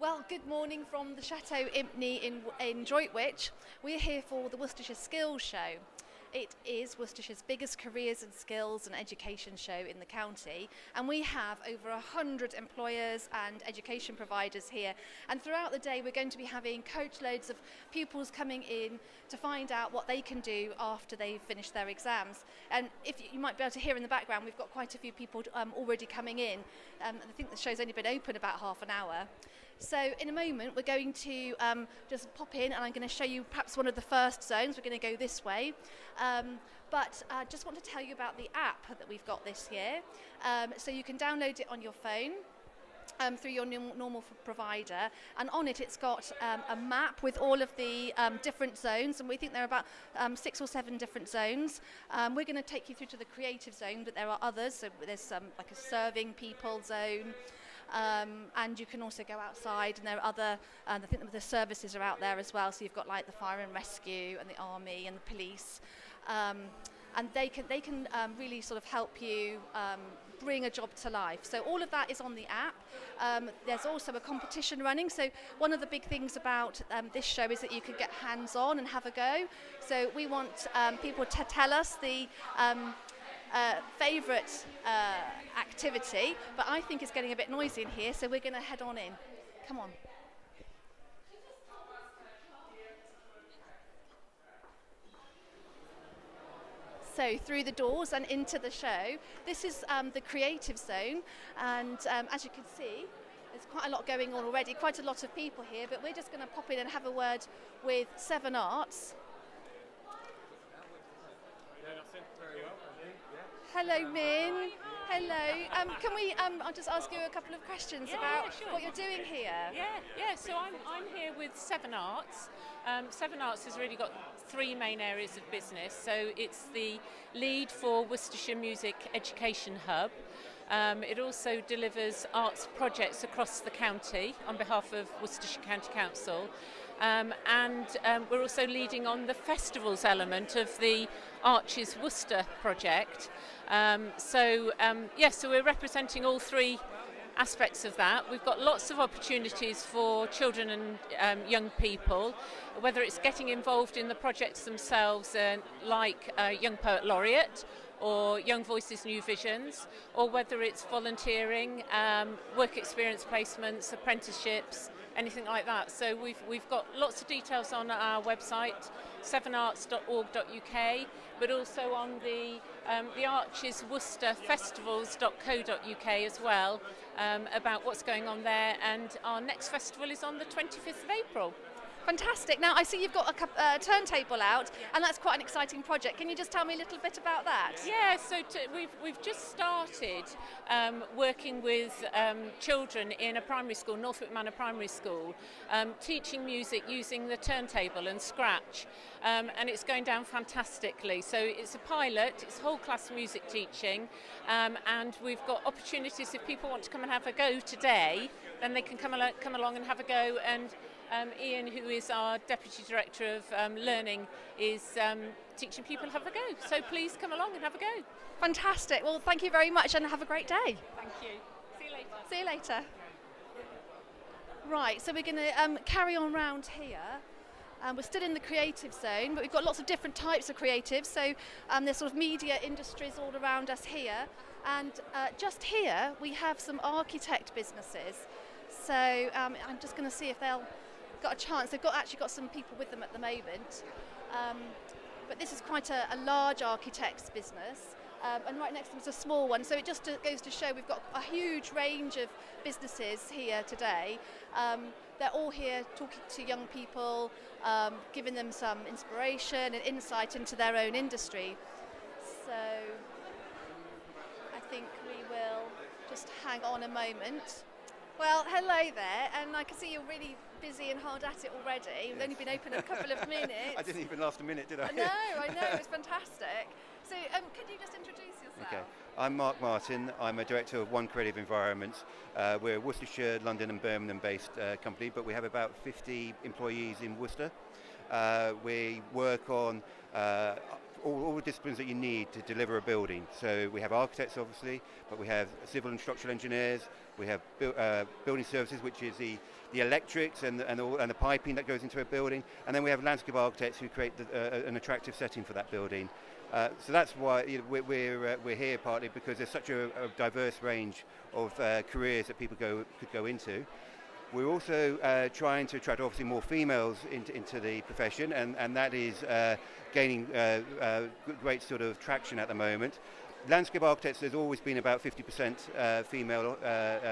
Well, good morning from the Chateau Impney in Droitwich. We're here for the Worcestershire Skills Show. It is Worcestershire's biggest careers and skills and education show in the county, and we have over 100 employers and education providers here, and throughout the day we're going to be having coach loads of pupils coming in to find out what they can do after they've finished their exams. And if you might be able to hear in the background, we've got quite a few people already coming in. I think the show's only been open about half an hour. So in a moment we're going to just pop in, and I'm going to show you perhaps one of the first zones. We're going to go this way, but I just want to tell you about the app that we've got this year. So you can download it on your phone through your normal provider, and on it it's got a map with all of the different zones, and we think there are about 6 or 7 different zones. We're going to take you through to the creative zone, but there are others. So there's like a serving people zone. And you can also go outside, and there are other, I think the services are out there as well, so you've got like the fire and rescue and the army and the police, and they can really sort of help you bring a job to life. So all of that is on the app. There's also a competition running, so one of the big things about this show is that you can get hands-on and have a go. So we want people to tell us the favourite activity, but I think it's getting a bit noisy in here, so we're going to head on in. Come on. So through the doors and into the show. This is the creative zone, and as you can see, there's quite a lot going on already, quite a lot of people here, but we're just going to pop in and have a word with Seven Arts. Hello, Min. Hello. Can we? I'll just ask you a couple of questions about what you're doing here. Yeah. So I'm here with Seven Arts. Seven Arts has really got 3 main areas of business. So it's the lead for Worcestershire Music Education Hub. It also delivers arts projects across the county on behalf of Worcestershire County Council. And we're also leading on the festivals element of the Arches Worcester project. So we're representing all 3 aspects of that. We've got lots of opportunities for children and young people, whether it's getting involved in the projects themselves, like Young Poet Laureate or Young Voices New Visions, or whether it's volunteering, work experience placements, apprenticeships, anything like that. So we've got lots of details on our website, sevenarts.org.uk, but also on the Arches Worcester Festivals.co.uk as well, about what's going on there. And our next festival is on the 25th of April. Fantastic. Now I see you've got a turntable out, and that's quite an exciting project. Can you just tell me a little bit about that? Yeah, so we've just started working with children in a primary school, Northwick Manor Primary School, teaching music using the turntable and scratch, and it's going down fantastically. So it's a pilot, it's whole class music teaching, and we've got opportunities. If people want to come and have a go today, then they can come along and have a go. And Ian, who is our Deputy Director of Learning, is teaching people to have a go. So please come along and have a go. Fantastic. Well, thank you very much, and have a great day. Thank you. See you later. See you later. Right, so we're going to carry on round here. We're still in the creative zone, but we've got lots of different types of creatives. So there's sort of media industries all around us here. And just here, we have some architect businesses. So I'm just going to see if they'll got a chance. They've actually got some people with them at the moment, but this is quite a large architect's business, and right next to them is a small one. So it just goes to show we've got a huge range of businesses here today. They're all here talking to young people, giving them some inspiration and insight into their own industry. So I think we will just hang on a moment. Well, hello there, and I can see you're really busy and hard at it already. We've only been open a couple of minutes. I didn't even last a minute, did I? No, I know, it's fantastic. So could you just introduce yourself? Okay, I'm Mark Martin. I'm a director of One Creative Environments. We're a Worcestershire, London and Birmingham based company, but we have about 50 employees in Worcester. We work on all the disciplines that you need to deliver a building. So we have architects, obviously, but we have civil and structural engineers. We have building services, which is the electrics and the piping that goes into a building, and then we have landscape architects who create an attractive setting for that building. So that's why we're here, partly because there's such a diverse range of careers that people could go into. We're also trying to attract obviously more females into the profession, and that is gaining great sort of traction at the moment. Landscape architects, there's always been about 50% female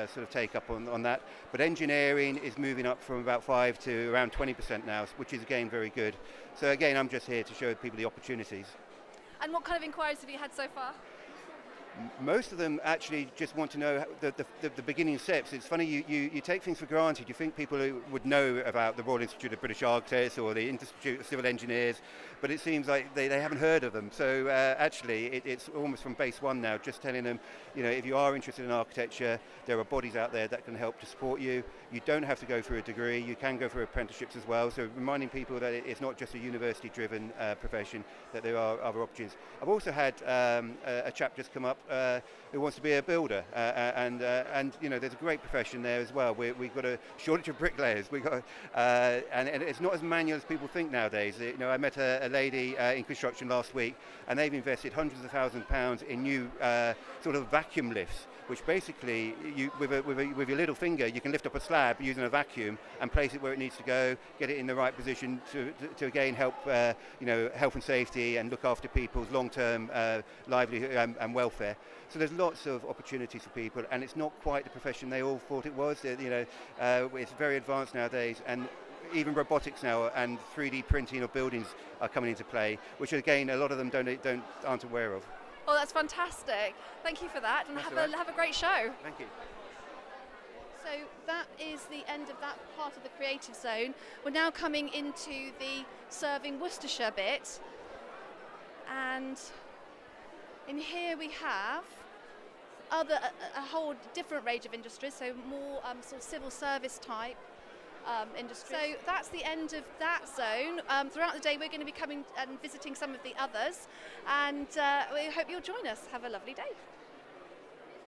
sort of take up on that, but engineering is moving up from about 5 to around 20% now, which is again very good. So again, I'm just here to show people the opportunities. And what kind of inquiries have you had so far? Most of them actually just want to know the beginning steps. It's funny, you take things for granted. You think people would know about the Royal Institute of British Architects or the Institute of Civil Engineers, but it seems like they haven't heard of them. So actually, it's almost from base one now, just telling them, if you are interested in architecture, there are bodies out there that can help to support you. You don't have to go through a degree. You can go through apprenticeships as well. So reminding people that it's not just a university-driven profession, that there are other opportunities. I've also had a chap just come up who wants to be a builder, and there's a great profession there as well. We've got a shortage of bricklayers. And it's not as manual as people think nowadays. I met a lady in construction last week, and they've invested hundreds of thousands of pounds in new sort of vacuum lifts, which basically, with your little finger, you can lift up a slab using a vacuum and place it where it needs to go, get it in the right position to again help health and safety and look after people's long-term livelihood and welfare. So there's lots of opportunities for people, and it's not quite the profession they all thought it was. It's very advanced nowadays, and even robotics now and 3D printing of buildings are coming into play, which again a lot of them aren't aware of. Oh, that's fantastic. Thank you for that, and have a great show. Thank you. So that is the end of that part of the creative zone. We're now coming into the serving Worcestershire bit, and in here we have a whole different range of industries, so more sort of civil service type industry. So that's the end of that zone. Throughout the day we're going to be coming and visiting some of the others, and we hope you'll join us. Have a lovely day.